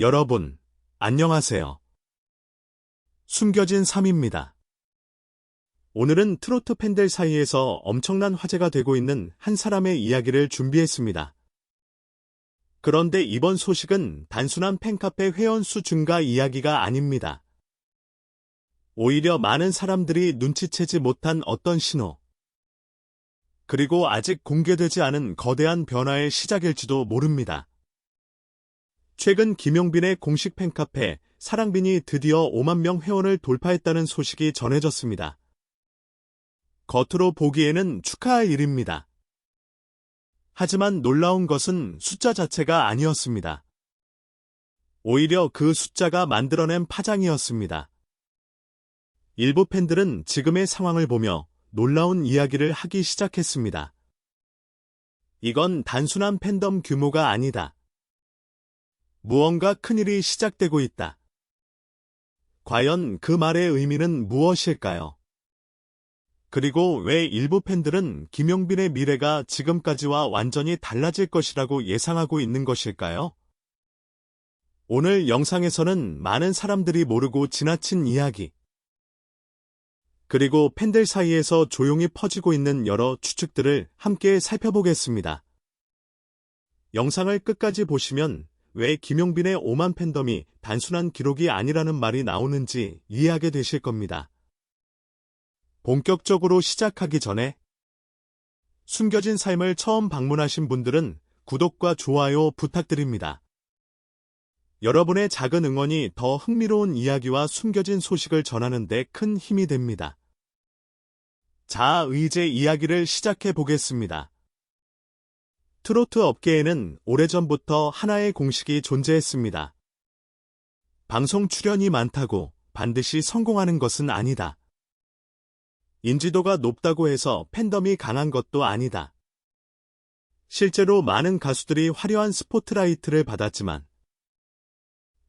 여러분, 안녕하세요. 숨겨진 3입니다. 오늘은 트로트 팬들 사이에서 엄청난 화제가 되고 있는 한 사람의 이야기를 준비했습니다. 그런데 이번 소식은 단순한 팬카페 회원수 증가 이야기가 아닙니다. 오히려 많은 사람들이 눈치채지 못한 어떤 신호, 그리고 아직 공개되지 않은 거대한 변화의 시작일지도 모릅니다. 최근 김용빈의 공식 팬카페 사랑빈이 드디어 5만 명 회원을 돌파했다는 소식이 전해졌습니다. 겉으로 보기에는 축하할 일입니다. 하지만 놀라운 것은 숫자 자체가 아니었습니다. 오히려 그 숫자가 만들어낸 파장이었습니다. 일부 팬들은 지금의 상황을 보며 놀라운 이야기를 하기 시작했습니다. 이건 단순한 팬덤 규모가 아니다. 무언가 큰일이 시작되고 있다. 과연 그 말의 의미는 무엇일까요? 그리고 왜 일부 팬들은 김용빈의 미래가 지금까지와 완전히 달라질 것이라고 예상하고 있는 것일까요? 오늘 영상에서는 많은 사람들이 모르고 지나친 이야기, 그리고 팬들 사이에서 조용히 퍼지고 있는 여러 추측들을 함께 살펴보겠습니다. 영상을 끝까지 보시면 왜 김용빈의 5만 팬덤이 단순한 기록이 아니라는 말이 나오는지 이해하게 되실 겁니다. 본격적으로 시작하기 전에 숨겨진 삶을 처음 방문하신 분들은 구독과 좋아요 부탁드립니다. 여러분의 작은 응원이 더 흥미로운 이야기와 숨겨진 소식을 전하는 데 큰 힘이 됩니다. 자, 이제 이야기를 시작해 보겠습니다. 트로트 업계에는 오래전부터 하나의 공식이 존재했습니다. 방송 출연이 많다고 반드시 성공하는 것은 아니다. 인지도가 높다고 해서 팬덤이 강한 것도 아니다. 실제로 많은 가수들이 화려한 스포트라이트를 받았지만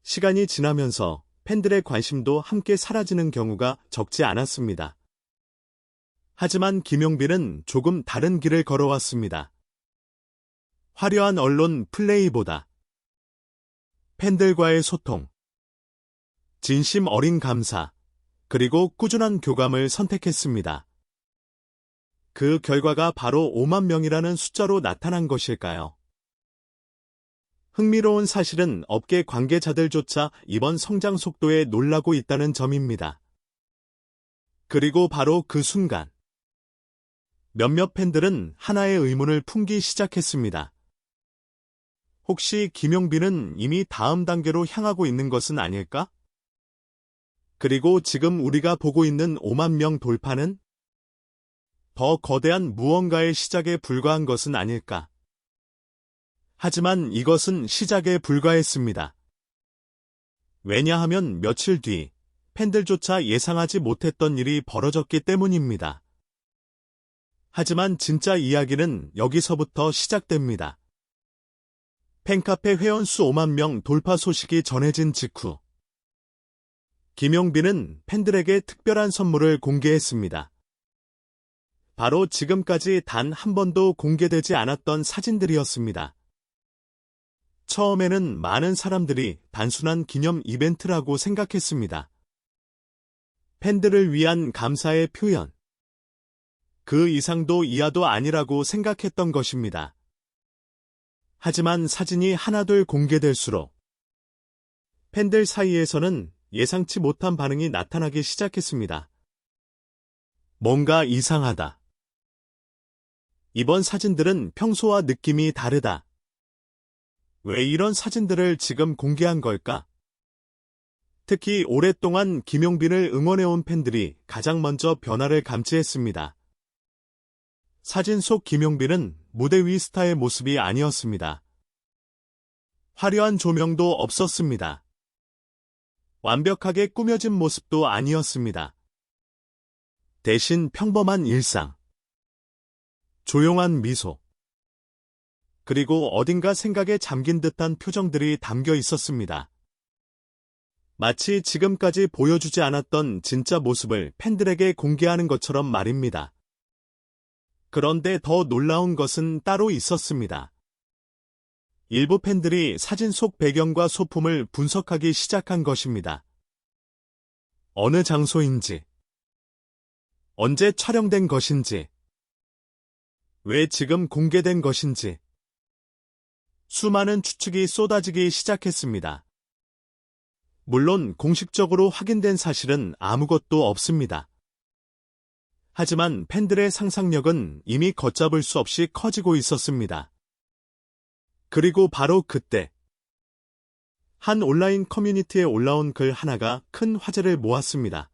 시간이 지나면서 팬들의 관심도 함께 사라지는 경우가 적지 않았습니다. 하지만 김용빈은 조금 다른 길을 걸어왔습니다. 화려한 언론 플레이보다 팬들과의 소통, 진심 어린 감사, 그리고 꾸준한 교감을 선택했습니다. 그 결과가 바로 5만 명이라는 숫자로 나타난 것일까요? 흥미로운 사실은 업계 관계자들조차 이번 성장 속도에 놀라고 있다는 점입니다. 그리고 바로 그 순간, 몇몇 팬들은 하나의 의문을 품기 시작했습니다. 혹시 김용빈은 이미 다음 단계로 향하고 있는 것은 아닐까? 그리고 지금 우리가 보고 있는 5만 명 돌파는 더 거대한 무언가의 시작에 불과한 것은 아닐까? 하지만 이것은 시작에 불과했습니다. 왜냐하면 며칠 뒤 팬들조차 예상하지 못했던 일이 벌어졌기 때문입니다. 하지만 진짜 이야기는 여기서부터 시작됩니다. 팬카페 회원수 5만 명 돌파 소식이 전해진 직후 김용빈은 팬들에게 특별한 선물을 공개했습니다. 바로 지금까지 단 한 번도 공개되지 않았던 사진들이었습니다. 처음에는 많은 사람들이 단순한 기념 이벤트라고 생각했습니다. 팬들을 위한 감사의 표현, 그 이상도 이하도 아니라고 생각했던 것입니다. 하지만 사진이 하나둘 공개될수록 팬들 사이에서는 예상치 못한 반응이 나타나기 시작했습니다. 뭔가 이상하다. 이번 사진들은 평소와 느낌이 다르다. 왜 이런 사진들을 지금 공개한 걸까? 특히 오랫동안 김용빈을 응원해온 팬들이 가장 먼저 변화를 감지했습니다. 사진 속 김용빈은 무대 위 스타의 모습이 아니었습니다. 화려한 조명도 없었습니다. 완벽하게 꾸며진 모습도 아니었습니다. 대신 평범한 일상, 조용한 미소, 그리고 어딘가 생각에 잠긴 듯한 표정들이 담겨 있었습니다. 마치 지금까지 보여주지 않았던 진짜 모습을 팬들에게 공개하는 것처럼 말입니다. 그런데 더 놀라운 것은 따로 있었습니다. 일부 팬들이 사진 속 배경과 소품을 분석하기 시작한 것입니다. 어느 장소인지, 언제 촬영된 것인지, 왜 지금 공개된 것인지, 수많은 추측이 쏟아지기 시작했습니다. 물론 공식적으로 확인된 사실은 아무것도 없습니다. 하지만 팬들의 상상력은 이미 걷잡을 수 없이 커지고 있었습니다. 그리고 바로 그때 한 온라인 커뮤니티에 올라온 글 하나가 큰 화제를 모았습니다.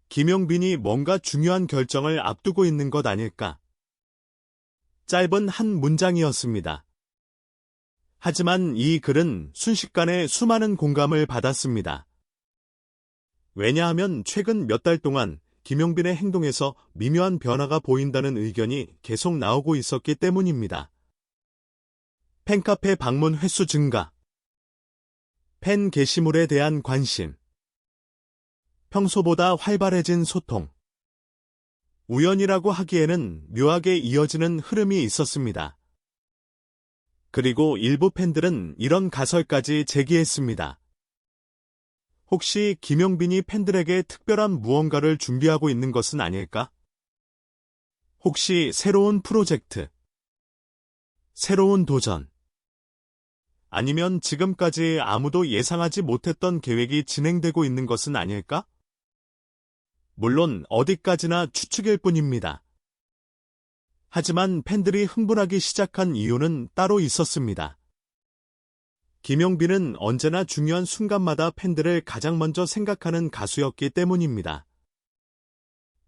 김용빈이 뭔가 중요한 결정을 앞두고 있는 것 아닐까? 짧은 한 문장이었습니다. 하지만 이 글은 순식간에 수많은 공감을 받았습니다. 왜냐하면 최근 몇 달 동안 김용빈의 행동에서 미묘한 변화가 보인다는 의견이 계속 나오고 있었기 때문입니다. 팬카페 방문 횟수 증가, 팬 게시물에 대한 관심, 평소보다 활발해진 소통. 우연이라고 하기에는 묘하게 이어지는 흐름이 있었습니다. 그리고 일부 팬들은 이런 가설까지 제기했습니다. 혹시 김용빈이 팬들에게 특별한 무언가를 준비하고 있는 것은 아닐까? 혹시 새로운 프로젝트, 새로운 도전, 아니면 지금까지 아무도 예상하지 못했던 계획이 진행되고 있는 것은 아닐까? 물론 어디까지나 추측일 뿐입니다. 하지만 팬들이 흥분하기 시작한 이유는 따로 있었습니다. 김용빈은 언제나 중요한 순간마다 팬들을 가장 먼저 생각하는 가수였기 때문입니다.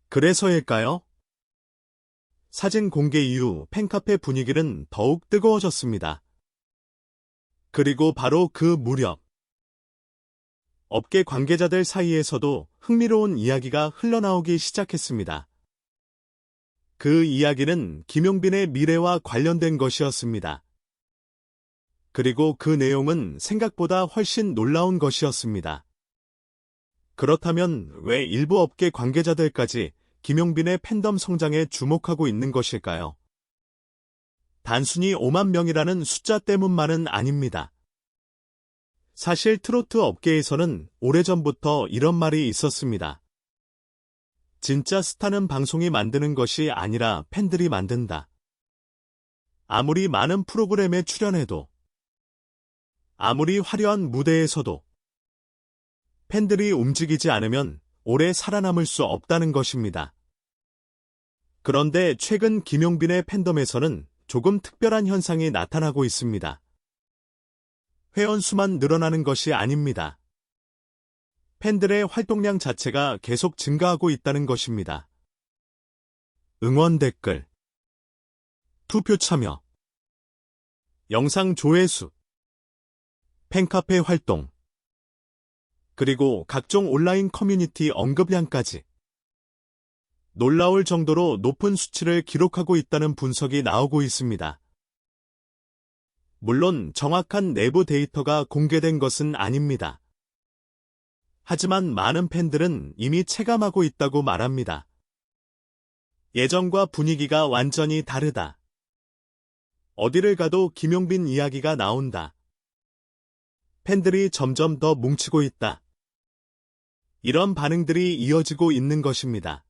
그래서일까요? 사진 공개 이후 팬카페 분위기는 더욱 뜨거워졌습니다. 그리고 바로 그 무렵, 업계 관계자들 사이에서도 흥미로운 이야기가 흘러나오기 시작했습니다. 그 이야기는 김용빈의 미래와 관련된 것이었습니다. 그리고 그 내용은 생각보다 훨씬 놀라운 것이었습니다. 그렇다면 왜 일부 업계 관계자들까지 김용빈의 팬덤 성장에 주목하고 있는 것일까요? 단순히 5만 명이라는 숫자 때문만은 아닙니다. 사실 트로트 업계에서는 오래전부터 이런 말이 있었습니다. 진짜 스타는 방송이 만드는 것이 아니라 팬들이 만든다. 아무리 많은 프로그램에 출연해도, 아무리 화려한 무대에서도 팬들이 움직이지 않으면 오래 살아남을 수 없다는 것입니다. 그런데 최근 김용빈의 팬덤에서는 조금 특별한 현상이 나타나고 있습니다. 회원 수만 늘어나는 것이 아닙니다. 팬들의 활동량 자체가 계속 증가하고 있다는 것입니다. 응원 댓글, 투표 참여, 영상 조회수, 팬카페 활동, 그리고 각종 온라인 커뮤니티 언급량까지 놀라울 정도로 높은 수치를 기록하고 있다는 분석이 나오고 있습니다. 물론 정확한 내부 데이터가 공개된 것은 아닙니다. 하지만 많은 팬들은 이미 체감하고 있다고 말합니다. 예전과 분위기가 완전히 다르다. 어디를 가도 김용빈 이야기가 나온다. 팬들이 점점 더 뭉치고 있다. 이런 반응들이 이어지고 있는 것입니다.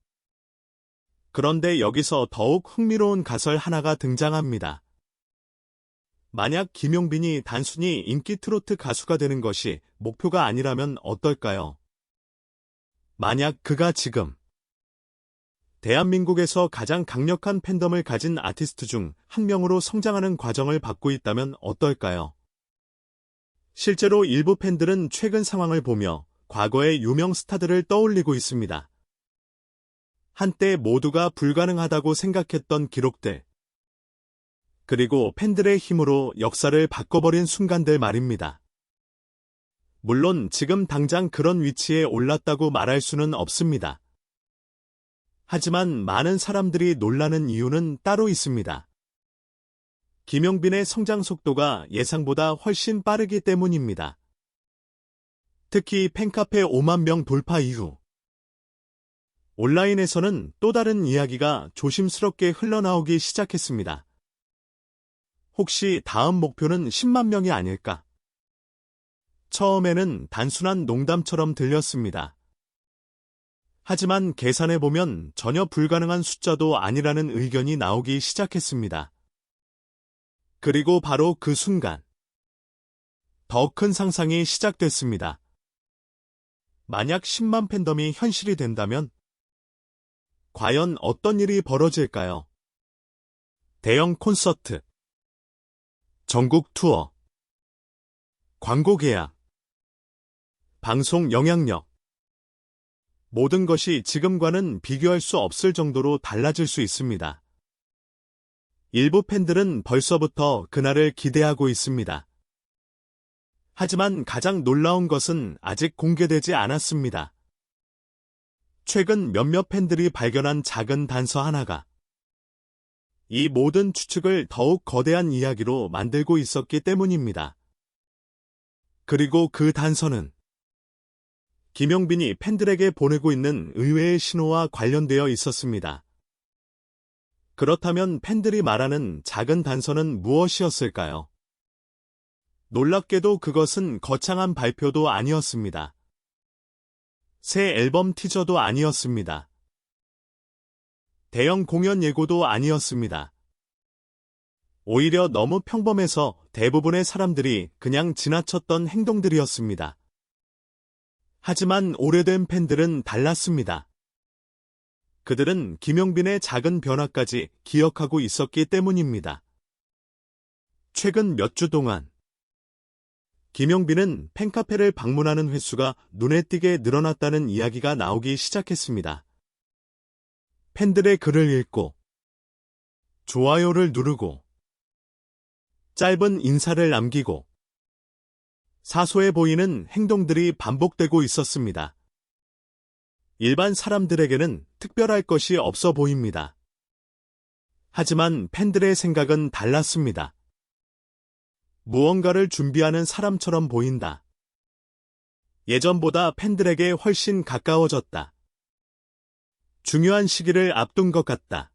그런데 여기서 더욱 흥미로운 가설 하나가 등장합니다. 만약 김용빈이 단순히 인기 트로트 가수가 되는 것이 목표가 아니라면 어떨까요? 만약 그가 지금 대한민국에서 가장 강력한 팬덤을 가진 아티스트 중 한 명으로 성장하는 과정을 밟고 있다면 어떨까요? 실제로 일부 팬들은 최근 상황을 보며 과거의 유명 스타들을 떠올리고 있습니다. 한때 모두가 불가능하다고 생각했던 기록들, 그리고 팬들의 힘으로 역사를 바꿔버린 순간들 말입니다. 물론 지금 당장 그런 위치에 올랐다고 말할 수는 없습니다. 하지만 많은 사람들이 놀라는 이유는 따로 있습니다. 김용빈의 성장 속도가 예상보다 훨씬 빠르기 때문입니다. 특히 팬카페 5만 명 돌파 이후 온라인에서는 또 다른 이야기가 조심스럽게 흘러나오기 시작했습니다. 혹시 다음 목표는 10만 명이 아닐까? 처음에는 단순한 농담처럼 들렸습니다. 하지만 계산해보면 전혀 불가능한 숫자도 아니라는 의견이 나오기 시작했습니다. 그리고 바로 그 순간, 더 큰 상상이 시작됐습니다. 만약 10만 팬덤이 현실이 된다면, 과연 어떤 일이 벌어질까요? 대형 콘서트, 전국 투어, 광고 계약, 방송 영향력, 모든 것이 지금과는 비교할 수 없을 정도로 달라질 수 있습니다. 일부 팬들은 벌써부터 그날을 기대하고 있습니다. 하지만 가장 놀라운 것은 아직 공개되지 않았습니다. 최근 몇몇 팬들이 발견한 작은 단서 하나가 이 모든 추측을 더욱 거대한 이야기로 만들고 있었기 때문입니다. 그리고 그 단서는 김용빈이 팬들에게 보내고 있는 의외의 신호와 관련되어 있었습니다. 그렇다면 팬들이 말하는 작은 단서는 무엇이었을까요? 놀랍게도 그것은 거창한 발표도 아니었습니다. 새 앨범 티저도 아니었습니다. 대형 공연 예고도 아니었습니다. 오히려 너무 평범해서 대부분의 사람들이 그냥 지나쳤던 행동들이었습니다. 하지만 오래된 팬들은 달랐습니다. 그들은 김용빈의 작은 변화까지 기억하고 있었기 때문입니다. 최근 몇 주 동안 김용빈은 팬카페를 방문하는 횟수가 눈에 띄게 늘어났다는 이야기가 나오기 시작했습니다. 팬들의 글을 읽고, 좋아요를 누르고, 짧은 인사를 남기고, 사소해 보이는 행동들이 반복되고 있었습니다. 일반 사람들에게는 특별할 것이 없어 보입니다. 하지만 팬들의 생각은 달랐습니다. 무언가를 준비하는 사람처럼 보인다. 예전보다 팬들에게 훨씬 가까워졌다. 중요한 시기를 앞둔 것 같다.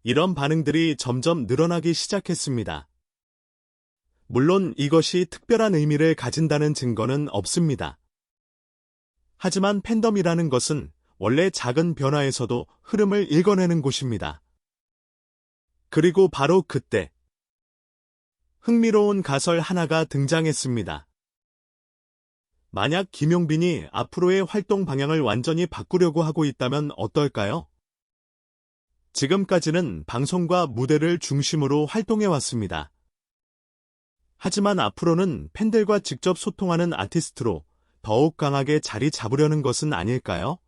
이런 반응들이 점점 늘어나기 시작했습니다. 물론 이것이 특별한 의미를 가진다는 증거는 없습니다. 하지만 팬덤이라는 것은 원래 작은 변화에서도 흐름을 읽어내는 곳입니다. 그리고 바로 그때 흥미로운 가설 하나가 등장했습니다. 만약 김용빈이 앞으로의 활동 방향을 완전히 바꾸려고 하고 있다면 어떨까요? 지금까지는 방송과 무대를 중심으로 활동해왔습니다. 하지만 앞으로는 팬들과 직접 소통하는 아티스트로 더욱 강하게 자리 잡으려는 것은 아닐까요?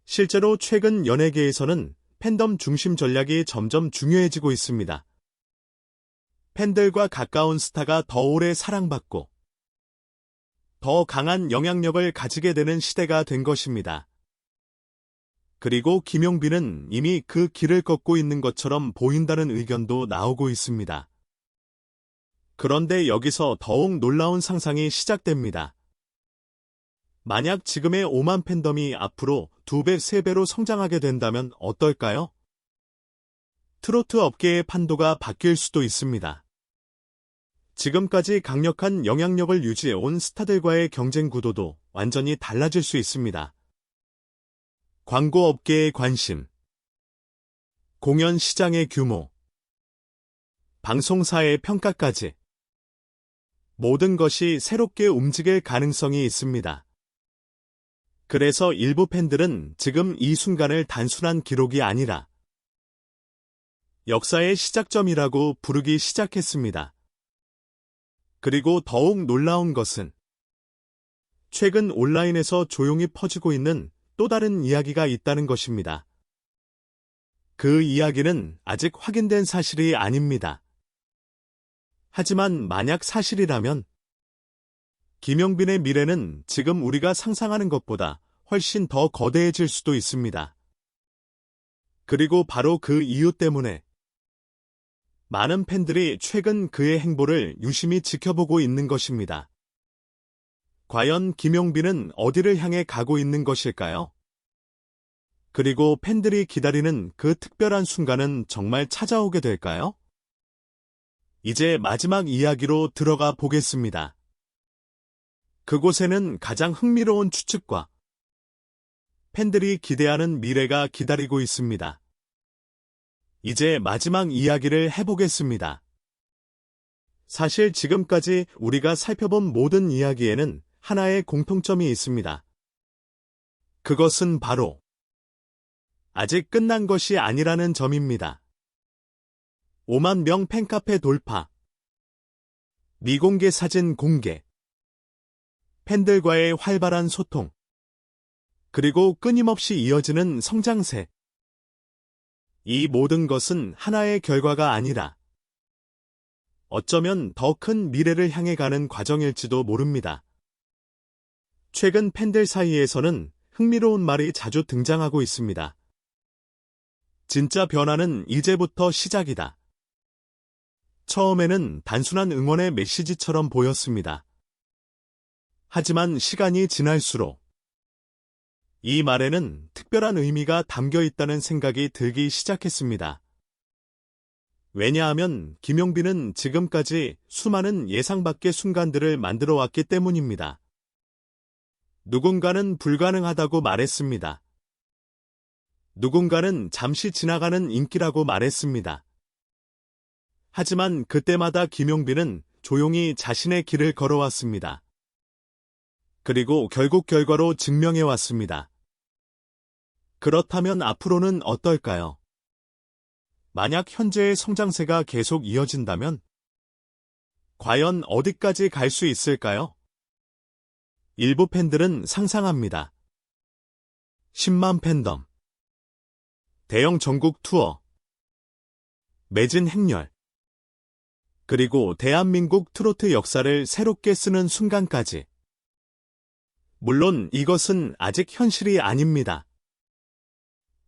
실제로 최근 연예계에서는 팬덤 중심 전략이 점점 중요해지고 있습니다. 팬들과 가까운 스타가 더 오래 사랑받고 더 강한 영향력을 가지게 되는 시대가 된 것입니다. 그리고 김용빈은 이미 그 길을 걷고 있는 것처럼 보인다는 의견도 나오고 있습니다. 그런데 여기서 더욱 놀라운 상상이 시작됩니다. 만약 지금의 5만 팬덤이 앞으로 2배, 3배로 성장하게 된다면 어떨까요? 트로트 업계의 판도가 바뀔 수도 있습니다. 지금까지 강력한 영향력을 유지해온 스타들과의 경쟁 구도도 완전히 달라질 수 있습니다. 광고 업계의 관심, 공연 시장의 규모, 방송사의 평가까지 모든 것이 새롭게 움직일 가능성이 있습니다. 그래서 일부 팬들은 지금 이 순간을 단순한 기록이 아니라 역사의 시작점이라고 부르기 시작했습니다. 그리고 더욱 놀라운 것은 최근 온라인에서 조용히 퍼지고 있는 또 다른 이야기가 있다는 것입니다. 그 이야기는 아직 확인된 사실이 아닙니다. 하지만 만약 사실이라면 김용빈의 미래는 지금 우리가 상상하는 것보다 훨씬 더 거대해질 수도 있습니다. 그리고 바로 그 이유 때문에 많은 팬들이 최근 그의 행보를 유심히 지켜보고 있는 것입니다. 과연 김용빈은 어디를 향해 가고 있는 것일까요? 그리고 팬들이 기다리는 그 특별한 순간은 정말 찾아오게 될까요? 이제 마지막 이야기로 들어가 보겠습니다. 그곳에는 가장 흥미로운 추측과 팬들이 기대하는 미래가 기다리고 있습니다. 이제 마지막 이야기를 해보겠습니다. 사실 지금까지 우리가 살펴본 모든 이야기에는 하나의 공통점이 있습니다. 그것은 바로 아직 끝난 것이 아니라는 점입니다. 5만 명 팬카페 돌파, 미공개 사진 공개, 팬들과의 활발한 소통, 그리고 끊임없이 이어지는 성장세. 이 모든 것은 하나의 결과가 아니라 어쩌면 더 큰 미래를 향해 가는 과정일지도 모릅니다. 최근 팬들 사이에서는 흥미로운 말이 자주 등장하고 있습니다. 진짜 변화는 이제부터 시작이다. 처음에는 단순한 응원의 메시지처럼 보였습니다. 하지만 시간이 지날수록 이 말에는 특별한 의미가 담겨 있다는 생각이 들기 시작했습니다. 왜냐하면 김용빈은 지금까지 수많은 예상 밖의 순간들을 만들어 왔기 때문입니다. 누군가는 불가능하다고 말했습니다. 누군가는 잠시 지나가는 인기라고 말했습니다. 하지만 그때마다 김용빈은 조용히 자신의 길을 걸어왔습니다. 그리고 결국 결과로 증명해왔습니다. 그렇다면 앞으로는 어떨까요? 만약 현재의 성장세가 계속 이어진다면 과연 어디까지 갈 수 있을까요? 일부 팬들은 상상합니다. 10만 팬덤, 대형 전국 투어, 매진 행렬, 그리고 대한민국 트로트 역사를 새롭게 쓰는 순간까지. 물론 이것은 아직 현실이 아닙니다.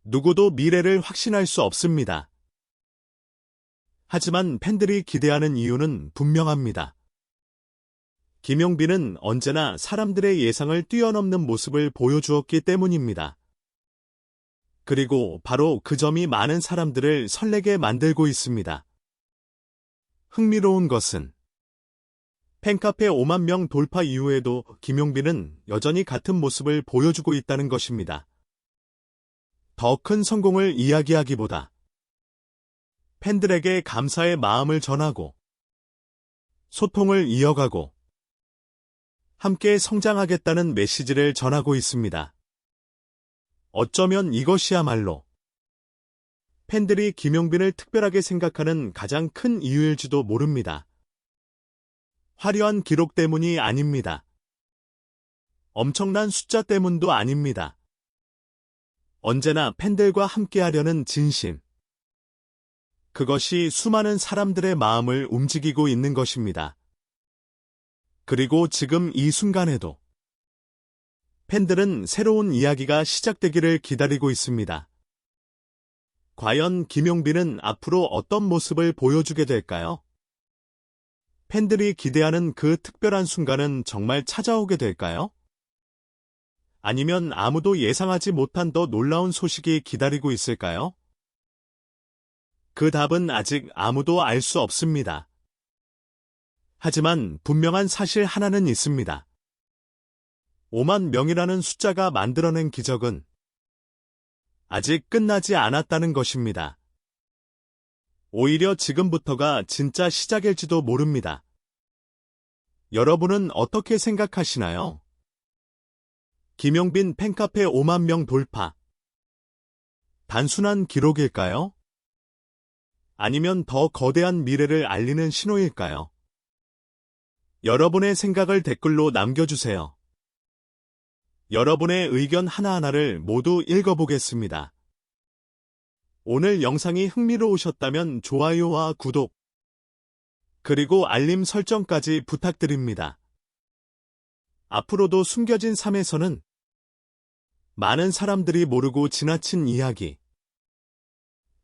누구도 미래를 확신할 수 없습니다. 하지만 팬들이 기대하는 이유는 분명합니다. 김용빈은 언제나 사람들의 예상을 뛰어넘는 모습을 보여주었기 때문입니다. 그리고 바로 그 점이 많은 사람들을 설레게 만들고 있습니다. 흥미로운 것은 팬카페 5만 명 돌파 이후에도 김용빈은 여전히 같은 모습을 보여주고 있다는 것입니다. 더 큰 성공을 이야기하기보다 팬들에게 감사의 마음을 전하고 소통을 이어가고 함께 성장하겠다는 메시지를 전하고 있습니다. 어쩌면 이것이야말로 팬들이 김용빈을 특별하게 생각하는 가장 큰 이유일지도 모릅니다. 화려한 기록 때문이 아닙니다. 엄청난 숫자 때문도 아닙니다. 언제나 팬들과 함께하려는 진심. 그것이 수많은 사람들의 마음을 움직이고 있는 것입니다. 그리고 지금 이 순간에도 팬들은 새로운 이야기가 시작되기를 기다리고 있습니다. 과연 김용빈은 앞으로 어떤 모습을 보여주게 될까요? 팬들이 기대하는 그 특별한 순간은 정말 찾아오게 될까요? 아니면 아무도 예상하지 못한 더 놀라운 소식이 기다리고 있을까요? 그 답은 아직 아무도 알 수 없습니다. 하지만 분명한 사실 하나는 있습니다. 5만 명이라는 숫자가 만들어낸 기적은 아직 끝나지 않았다는 것입니다. 오히려 지금부터가 진짜 시작일지도 모릅니다. 여러분은 어떻게 생각하시나요? 김용빈 팬카페 5만 명 돌파. 단순한 기록일까요? 아니면 더 거대한 미래를 알리는 신호일까요? 여러분의 생각을 댓글로 남겨주세요. 여러분의 의견 하나하나를 모두 읽어보겠습니다. 오늘 영상이 흥미로우셨다면 좋아요와 구독, 그리고 알림 설정까지 부탁드립니다. 앞으로도 숨겨진 삶에서는 많은 사람들이 모르고 지나친 이야기,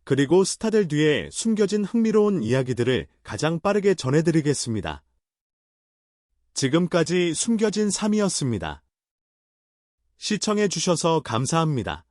그리고 스타들 뒤에 숨겨진 흥미로운 이야기들을 가장 빠르게 전해드리겠습니다. 지금까지 숨겨진 삶이었습니다. 시청해주셔서 감사합니다.